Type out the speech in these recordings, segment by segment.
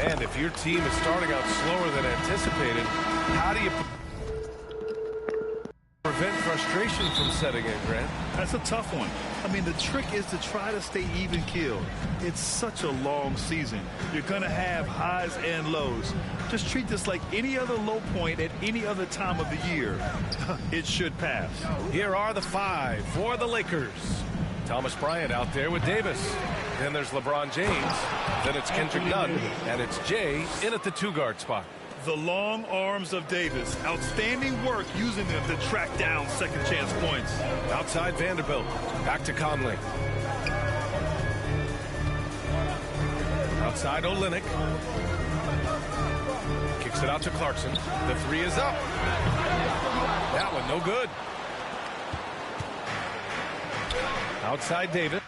And if your team is starting out slower than anticipated, how do you prevent frustration from setting in, Grant? That's a tough one. I mean, the trick is to try to stay even-keeled. It's such a long season. You're going to have highs and lows. Just treat this like any other low point at any other time of the year. It should pass. Here are the 5 for the Lakers. Thomas Bryant out there with Davis. Then there's LeBron James. Then it's Kendrick Nunn. And it's Jay in at the 2-guard spot. The long arms of Davis. Outstanding work using them to track down second chance points. Outside Vanderbilt. Back to Conley. Outside Olynyk. Kicks it out to Clarkson. The 3 is up. That one no good. Outside Davis.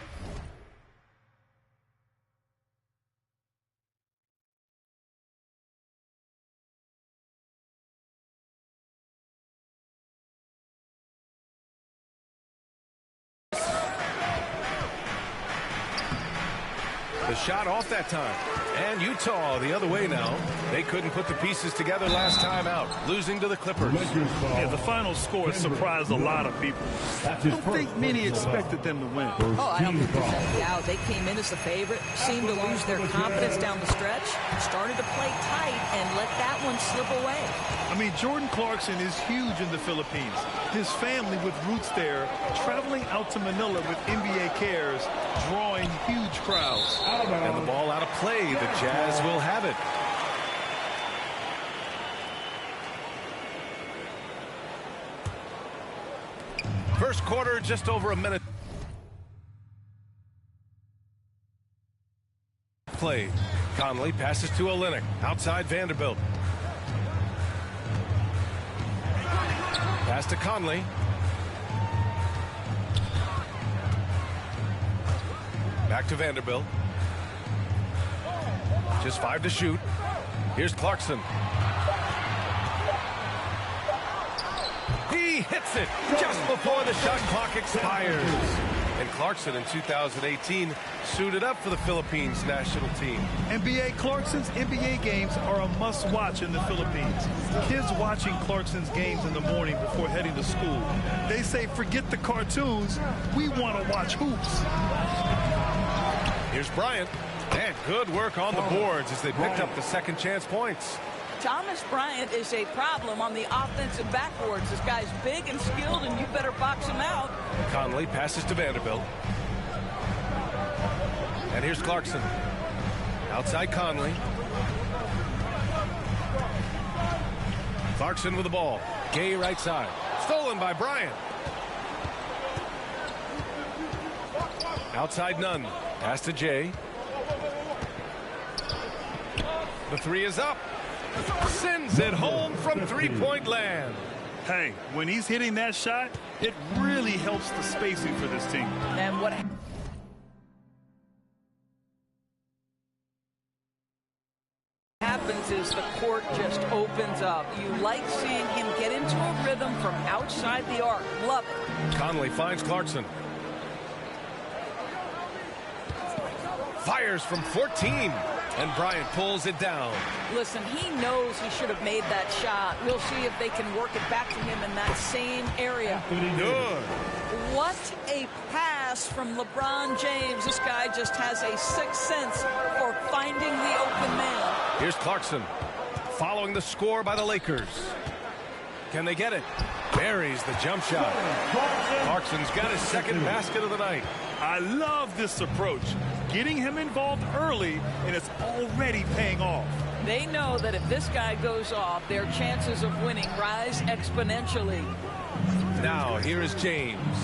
The shot off that time. And Utah the other way now. They couldn't put the pieces together last time out, losing to the Clippers. Yeah, the final score surprised a lot of people. I don't think many expected them to win. Oh, I don't think there's any doubt. They came in as the favorite, seemed to lose their confidence down the stretch, started to play tight, and let that one slip away. I mean, Jordan Clarkson is huge in the Philippines. His family with roots there, traveling out to Manila with NBA cares, drawing huge crowds. And the ball out of play. The Jazz will have it. First quarter, just over a minute. Play. Conley passes to Olynyk. Outside Vanderbilt. Pass to Conley. Back to Vanderbilt. Just 5 to shoot. Here's Clarkson. He hits it just before the shot clock expires. And Clarkson in 2018 suited up for the Philippines national team. NBA Clarkson's NBA games are a must-watch in the Philippines. Kids watching Clarkson's games in the morning before heading to school. They say, forget the cartoons. We want to watch hoops. Here's Bryant. And good work on the boards as they picked up the second chance points. Thomas Bryant is a problem on the offensive backboards. This guy's big and skilled, and you better box him out. Conley passes to Vanderbilt. And here's Clarkson. Outside Conley. Clarkson with the ball. Gay right side. Stolen by Bryant. Outside Nunn. Pass to Jay. The 3 is up. Sends it home from three-point land. Hey, when he's hitting that shot, it really helps the spacing for this team. And what happens is the court just opens up. You like seeing him get into a rhythm from outside the arc. Love it. Conley finds Clarkson. Fires from 14. And Bryant pulls it down. Listen, he knows he should have made that shot. We'll see if they can work it back to him in that same area. Good. What a pass from LeBron James. This guy just has a sixth sense for finding the open man. Here's Clarkson. Following the score by the Lakers. Can they get it? Buries the jump shot. Clarkson's got his second basket of the night. I love this approach. Getting him involved early, and it's already paying off. They know that if this guy goes off, their chances of winning rise exponentially. Now, here is James.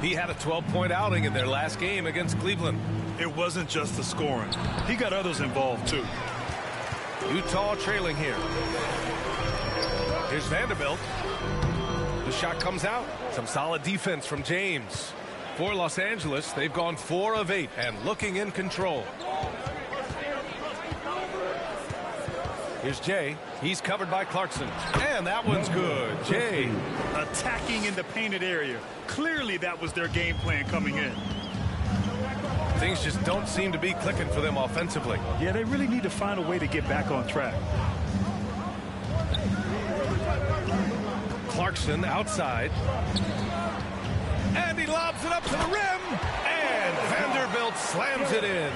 He had a 12-point outing in their last game against Cleveland. It wasn't just the scoring. He got others involved, too. Utah trailing here. Here's Vanderbilt. The shot comes out. Some solid defense from James. For Los Angeles, they've gone 4 of 8 and looking in control. Here's Jay. He's covered by Clarkson. And that one's good. Jay. Attacking in the painted area. Clearly that was their game plan coming in. Things just don't seem to be clicking for them offensively. Yeah, they really need to find a way to get back on track. Clarkson outside. And he lobs it up to the rim. And Vanderbilt slams it in.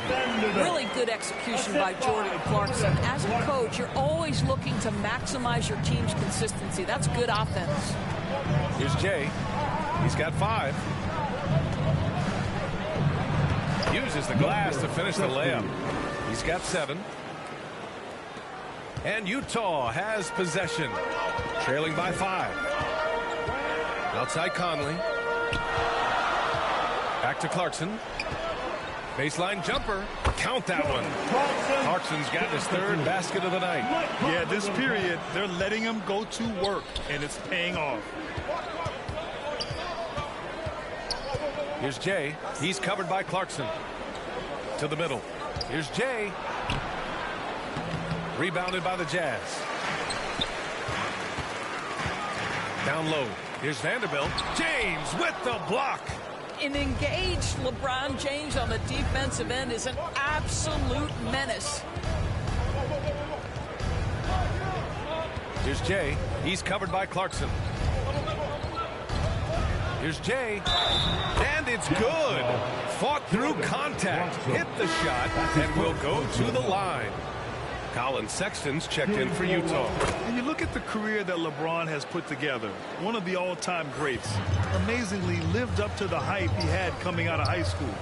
Really good execution by Jordan Clarkson. As a coach, you're always looking to maximize your team's consistency. That's good offense. Here's Jay. He's got 5. Uses the glass to finish the layup. He's got 7. And Utah has possession, trailing by 5. Outside Conley. Back to Clarkson. Baseline jumper. Count that one. Clarkson's got his 3rd basket of the night. Yeah, this period, they're letting him go to work, and it's paying off. Here's Jay. He's covered by Clarkson. To the middle. Here's Jay. Rebounded by the Jazz. Down low. Here's Vanderbilt. James with the block. An engaged LeBron James on the defensive end is an absolute menace. Here's Jay. He's covered by Clarkson. Here's Jay. And it's good. Fought through contact. Hit the shot and will go to the line. Colin Sexton's checked in for Utah. And you look at the career that LeBron has put together. One of the all-time greats. Amazingly lived up to the hype he had coming out of high school.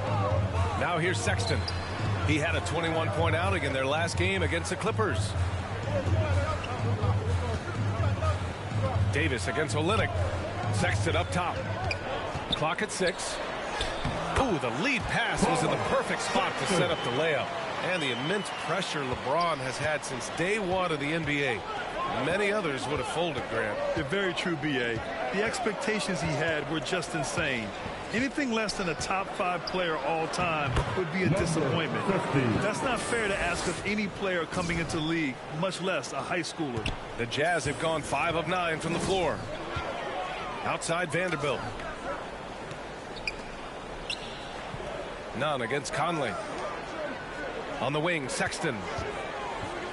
Now here's Sexton. He had a 21-point outing in their last game against the Clippers. Davis against Olynyk. Sexton up top. Clock at 6. Ooh, the lead pass was in the perfect spot to set up the layup. And the immense pressure LeBron has had since day 1 of the NBA. Many others would have folded, Grant. They're very true, B.A. The expectations he had were just insane. Anything less than a top 5 player all time would be a disappointment. That's not fair to ask of any player coming into the league, much less a high schooler. The Jazz have gone 5 of 9 from the floor. Outside Vanderbilt. None against Conley. On the wing, Sexton.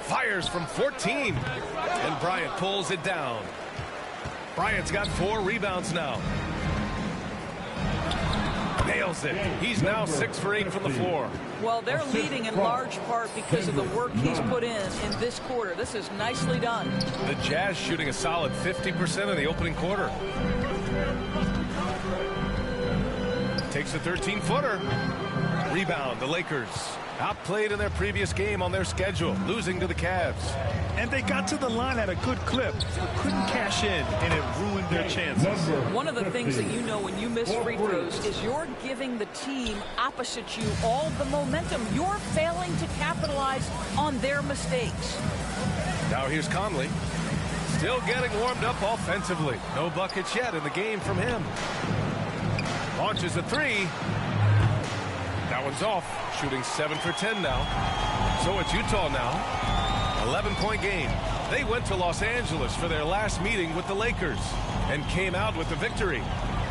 Fires from 14. And Bryant pulls it down. Bryant's got 4 rebounds now. Nails it. He's now 6 for 8 from the floor. Well, they're leading in large part because of the work he's put in this quarter. This is nicely done. The Jazz shooting a solid 50% in the opening quarter. Takes a 13-footer. Rebound, the Lakers. Outplayed in their previous game on their schedule, losing to the Cavs. And they got to the line at a good clip, but couldn't cash in, and it ruined their chances. One of the things that you know when you miss free throws is you're giving the team opposite you all the momentum. You're failing to capitalize on their mistakes. Now here's Conley. Still getting warmed up offensively. No buckets yet in the game from him. Launches a 3. That one's off. Shooting 7 for 10 now. So it's Utah now. 11-point game. They went to Los Angeles for their last meeting with the Lakers and came out with the victory.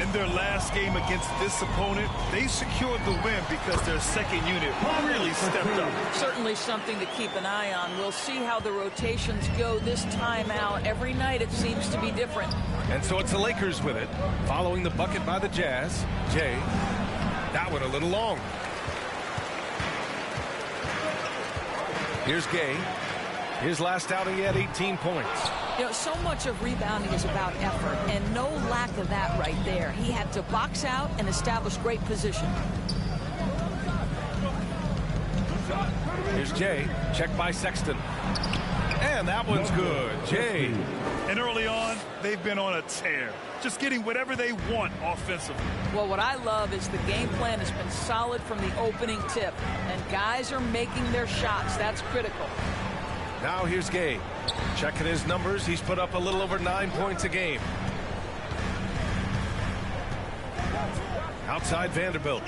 In their last game against this opponent, they secured the win because their second unit really stepped up. Certainly something to keep an eye on. We'll see how the rotations go this time out. Every night it seems to be different. And so it's the Lakers with it, following the bucket by the Jazz. Jay, that one a little long. Here's Gay. His last outing, he had 18 points. You know, so much of rebounding is about effort, and no lack of that right there. He had to box out and establish great position. Here's Jay. Checked by Sexton. And that one's good. Jay. And early on, they've been on a tear. Just getting whatever they want offensively. Well, what I love is the game plan has been solid from the opening tip. And guys are making their shots. That's critical. Now here's Gay. Checking his numbers. He's put up a little over 9 points a game. Outside Vanderbilt.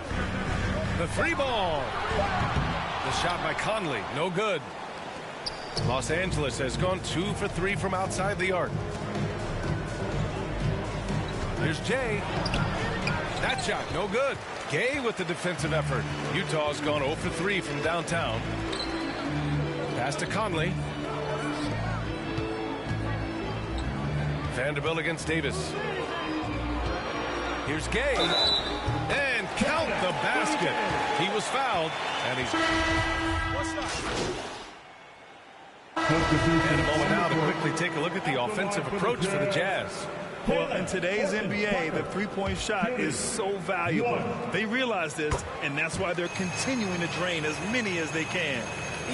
The 3 ball. The shot by Conley. No good. Los Angeles has gone 2 for 3 from outside the arc. Here's Jay. That shot, no good. Gay with the defensive effort. Utah's gone 0 for 3 from downtown. Pass to Conley. Vanderbilt against Davis. Here's Gay. And count the basket. He was fouled, and he's... And a moment now to quickly take a look at the offensive approach for the Jazz. Well, in today's NBA, the three-point shot is so valuable. They realize this, and that's why they're continuing to drain as many as they can.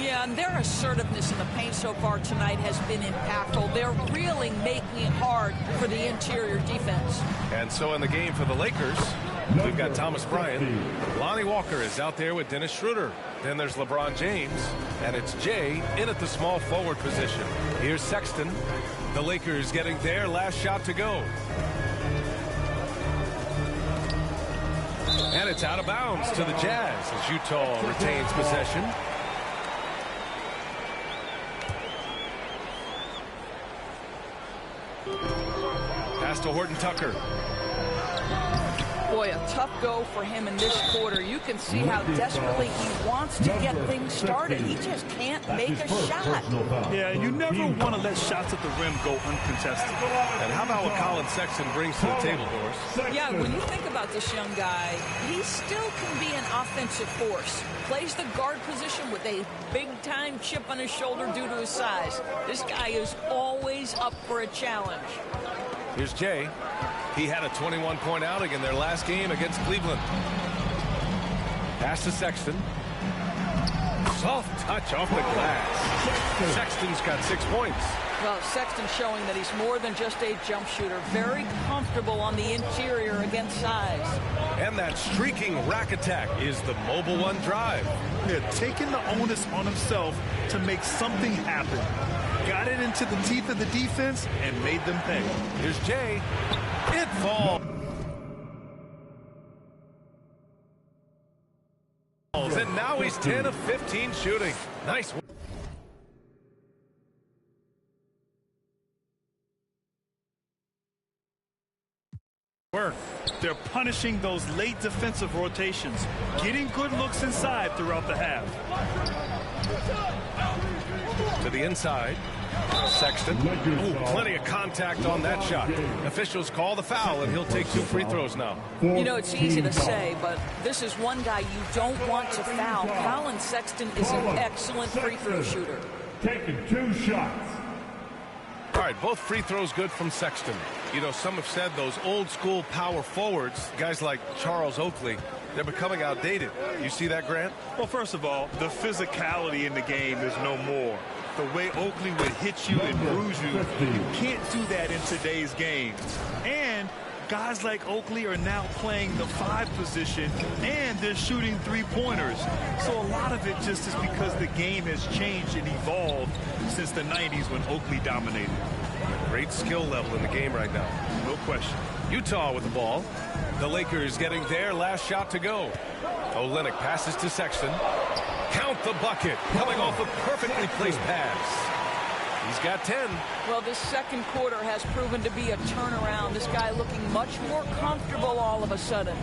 Yeah, and their assertiveness in the paint so far tonight has been impactful. They're really making it hard for the interior defense. And so in the game for the Lakers, we've got Thomas Bryant. Lonnie Walker is out there with Dennis Schroeder. Then there's LeBron James, and it's Jay in at the small forward position. Here's Sexton. The Lakers getting their last shot to go. And it's out of bounds to the Jazz as Utah retains possession. Pass to Horton Tucker. Boy, a tough go for him in this quarter. You can see how desperately he wants to get things started. He just can't make a shot. Yeah, you never want to let shots at the rim go uncontested. And how about what Colin Sexton brings to the table, Doris? Yeah, when you think about this young guy, he still can be an offensive force. Plays the guard position with a big-time chip on his shoulder due to his size. This guy is always up for a challenge. Here's Jay. He had a 21-point outing in their last game against Cleveland. Pass to Sexton. Soft touch off the glass. Sexton's got 6 points. Well, Sexton showing that he's more than just a jump shooter. Very comfortable on the interior against size. And that streaking rack attack is the Mobile One drive. Yeah, taking the onus on himself to make something happen. Got it into the teeth of the defense and made them pay. Here's Jay. It falls. And now he's 10 of 15 shooting. Nice work. They're punishing those late defensive rotations, getting good looks inside throughout the half. To the inside. Sexton. Ooh, plenty of contact on that shot. Officials call the foul, and he'll take 2 free throws now. You know, it's easy to say, but this is one guy you don't want to foul. Colin Sexton is an excellent free throw shooter. Taking 2 shots. All right, both free throws good from Sexton. You know, some have said those old school power forwards, guys like Charles Oakley, they're becoming outdated. You see that, Grant? Well, first of all, the physicality in the game is no more. The way Oakley would hit you and bruise you, you can't do that in today's game. And guys like Oakley are now playing the 5 position, and they're shooting 3-pointers. So a lot of it just is because the game has changed and evolved since the 90s when Oakley dominated. Great skill level in the game right now. No question. Utah with the ball. The Lakers getting their last shot to go. Olynyk passes to Sexton. Count the bucket. Coming off a perfectly placed pass. He's got 10. Well, this second quarter has proven to be a turnaround. This guy looking much more comfortable all of a sudden.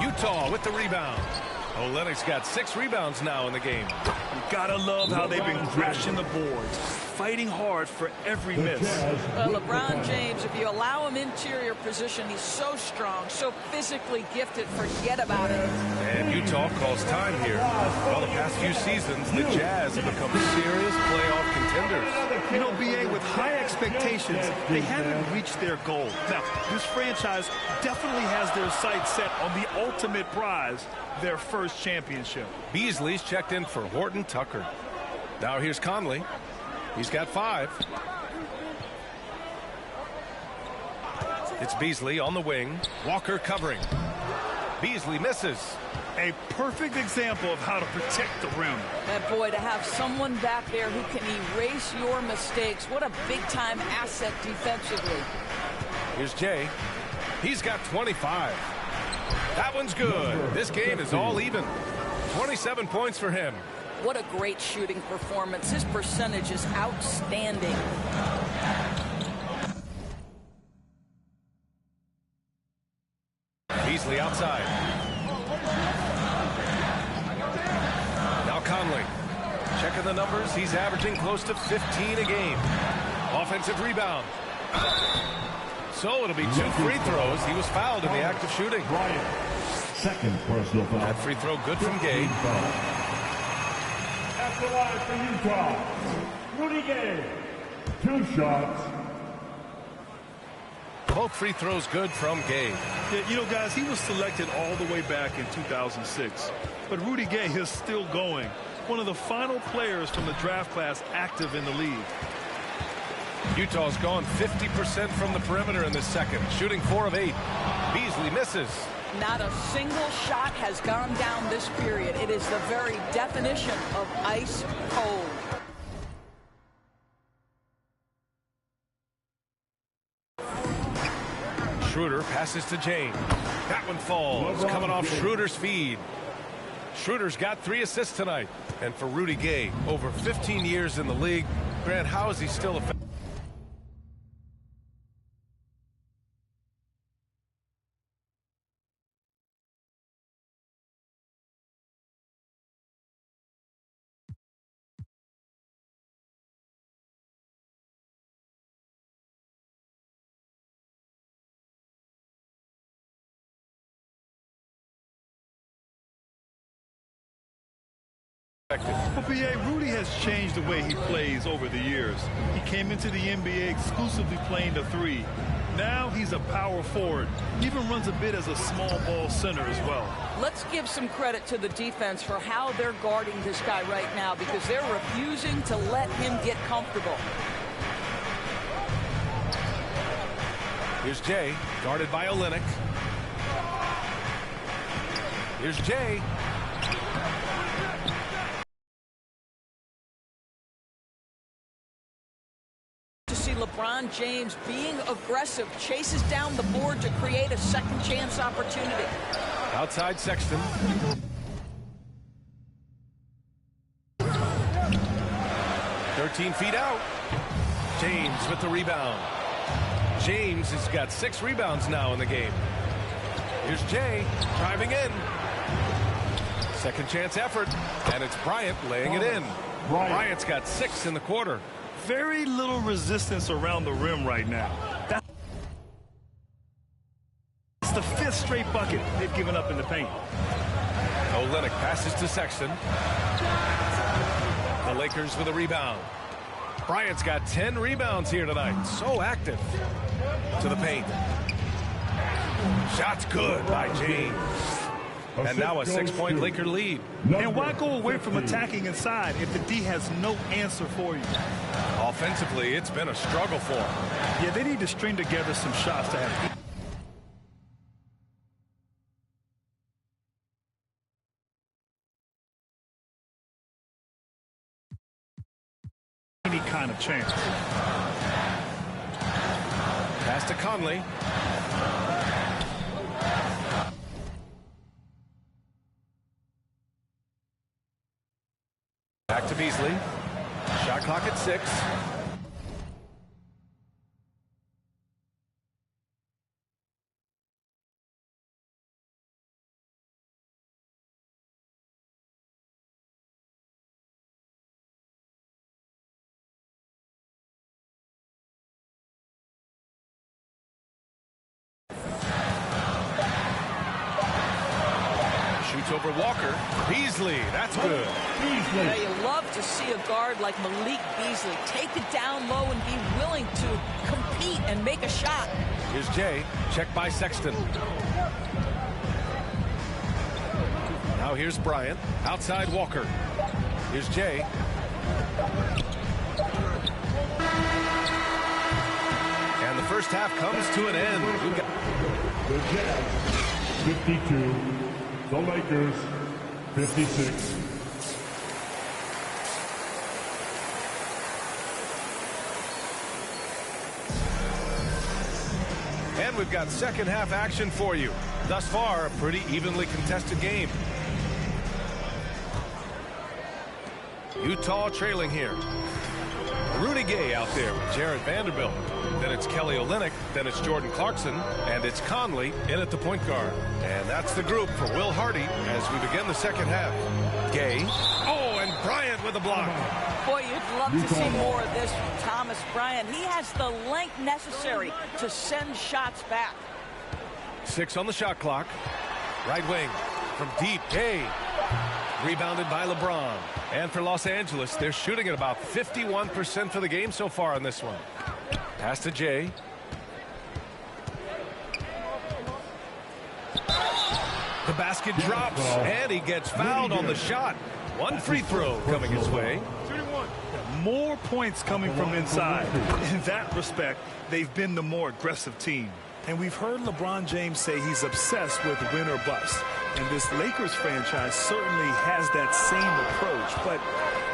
Utah with the rebound. Olynyk's got 6 rebounds now in the game. You gotta love how they've been crashing the boards, fighting hard for every miss. LeBron James, if you allow him interior position, he's so strong, so physically gifted, forget about it. And Utah calls time here. Well, the past few seasons, the Jazz have become serious playoff contenders. You know, B.A., with high expectations, they haven't reached their goal. Now, this franchise definitely has their sights set on the ultimate prize, their first championship. Beasley's checked in for Horton Tucker. Now here's Conley. He's got 5. It's Beasley on the wing. Walker covering. Beasley misses. A perfect example of how to protect the rim. And boy, to have someone back there who can erase your mistakes, what a big-time asset defensively. Here's Jay. He's got 25. That one's good. This game is all even. 27 points for him. What a great shooting performance. His percentage is outstanding. at the numbers, he's averaging close to 15 a game. Offensive rebound. So it'll be 2 free throws. He was fouled in the act of shooting. Bryant. Second personal foul. That free throw good from Gay. At the line for Utah, Rudy Gay. 2 shots. Both free throws good from Gay. Yeah, you know, guys, he was selected all the way back in 2006. But Rudy Gay is still going. One of the final players from the draft class active in the league. Utah's gone 50% from the perimeter in this second, shooting 4 of 8. Beasley misses. Not a single shot has gone down this period. It is the very definition of ice cold. Schroeder passes to James. That one falls, coming off Schroeder's feed. Schroeder's got 3 assists tonight. And for Rudy Gay, over 15 years in the league, Grant, how is he still effective? Well, B.A., Rudy has changed the way he plays over the years. He came into the NBA exclusively playing the 3. Now he's a power forward. He even runs a bit as a small ball center as well. Let's give some credit to the defense for how they're guarding this guy right now, because they're refusing to let him get comfortable. Here's Jay, guarded by Olynyk. Here's Jay. LeBron James being aggressive, chases down the board to create a second chance opportunity. Outside Sexton. "13 feet out. James with the rebound. James has got 6 rebounds now in the game. Here's Jay driving in. Second chance effort, and it's Bryant laying it in. Bryant's got 6 in the quarter. Very little resistance around the rim right now. That's the 5th straight bucket they've given up in the paint. Olynyk passes to Sexton. The Lakers with a rebound. Bryant's got 10 rebounds here tonight. So active. To the paint. Shot's good by James. And now a 6-point Laker lead. And why go away from attacking inside if the D has no answer for you? Offensively, it's been a struggle for them. Yeah, they need to string together some shots to have any kind of chance. Pass to Conley. Back to Beasley. Shot clock at 6. Shoots over Walker. Beasley, that's good. Now, you love to see a guard like Malik Beasley take it down low and be willing to compete and make a shot. Here's Jay, checked by Sexton. Now here's Bryant, outside Walker. Here's Jay. And the first half comes to an end. The Jazz 52, the Lakers 56. And we've got second half action for you. Thus far, a pretty evenly contested game. Utah trailing here. Rudy Gay out there with Jarred Vanderbilt. Then it's Kelly Olynyk. Then it's Jordan Clarkson. And it's Conley in at the point guard. And that's the group for Will Hardy as we begin the second half. Gay. Oh, and Bryant with a block. Boy, you'd love to see more of this from Thomas Bryant. He has the length necessary to send shots back. 6 on the shot clock. Right wing from deep. Gay. Rebounded by LeBron. And for Los Angeles, they're shooting at about 51% for the game so far in this one. Pass to Jay. The basket drops, and he gets fouled on the shot. One free throw coming his way. More points coming from inside. In that respect, they've been the more aggressive team. And we've heard LeBron James say he's obsessed with win or bust. And this Lakers franchise certainly has that same approach. But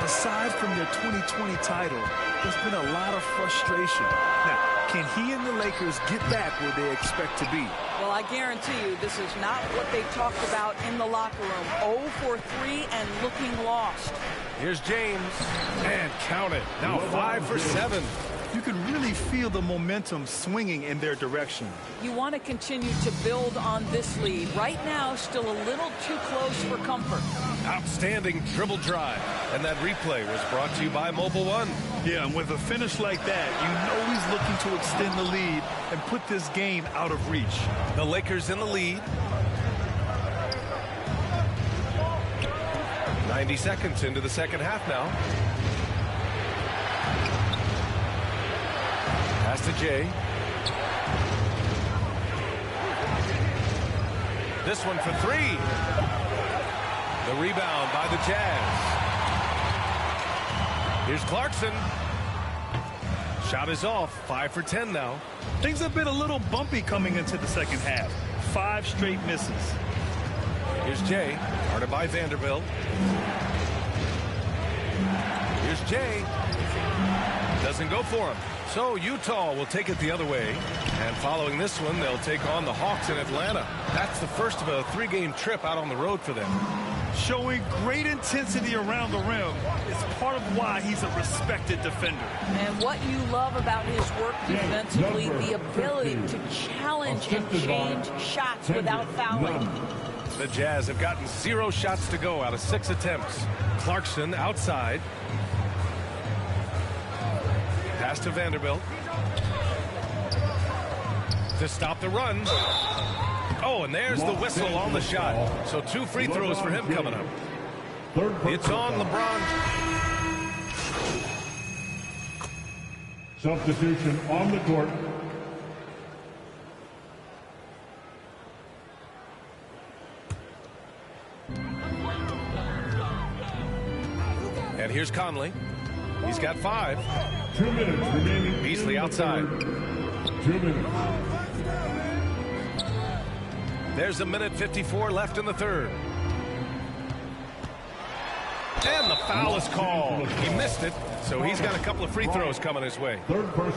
aside from their 2020 title, there's been a lot of frustration. Now, can he and the Lakers get back where they expect to be? Well, I guarantee you this is not what they talked about in the locker room. 0 for 3 and looking lost. Here's James. And count it. Now 5 for 7. You can really feel the momentum swinging in their direction. You want to continue to build on this lead. Right now, still a little too close for comfort. Outstanding dribble drive. And that replay was brought to you by Mobile One. Yeah, and with a finish like that, you know he's looking to extend the lead and put this game out of reach. The Lakers in the lead. 90 seconds into the second half now. Pass to Jay. This one for 3. The rebound by the Jazz. Here's Clarkson. Shot is off. 5 for 10 now. Things have been a little bumpy coming into the second half. 5 straight misses. Here's Jay. Guarded by Vanderbilt. Here's Jay. Doesn't go for him. So Utah will take it the other way. And following this one, they'll take on the Hawks in Atlanta. That's the first of a 3-game trip out on the road for them. Showing great intensity around the rim is part of why he's a respected defender. And what you love about his work defensively, the ability to challenge and change shots without fouling. The Jazz have gotten 0 shots to go out of 6 attempts. Clarkson outside. Pass to Vanderbilt. To stop the run. Oh, and there's the whistle on the shot. So 2 free throws for him coming up. It's on LeBron. Substitution on the court. And here's Conley. He's got 5. 2 minutes remaining. Beasley outside. 2 minutes. There's a minute 54 left in the third. And the foul is called. He missed it, so he's got a couple of free throws coming his way.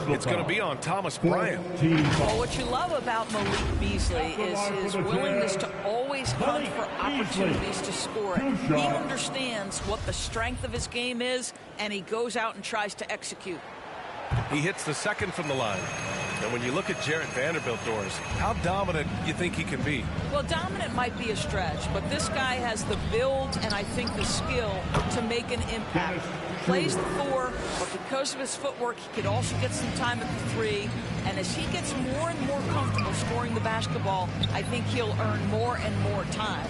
It's going to be on Thomas Bryant. Well, what you love about Malik Beasley is his willingness to always hunt for opportunities to score. He understands what the strength of his game is, and he goes out and tries to execute. He hits the second from the line. And when you look at Jarred Vanderbilt, Doris, how dominant you think he can be? Well, dominant might be a stretch, but this guy has the build and I think the skill to make an impact. Plays the 4, but because of his footwork, he could also get some time at the 3. And as he gets more and more comfortable scoring the basketball, I think he'll earn more and more time.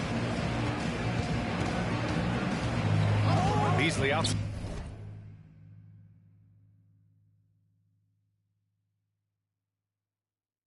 Beasley out.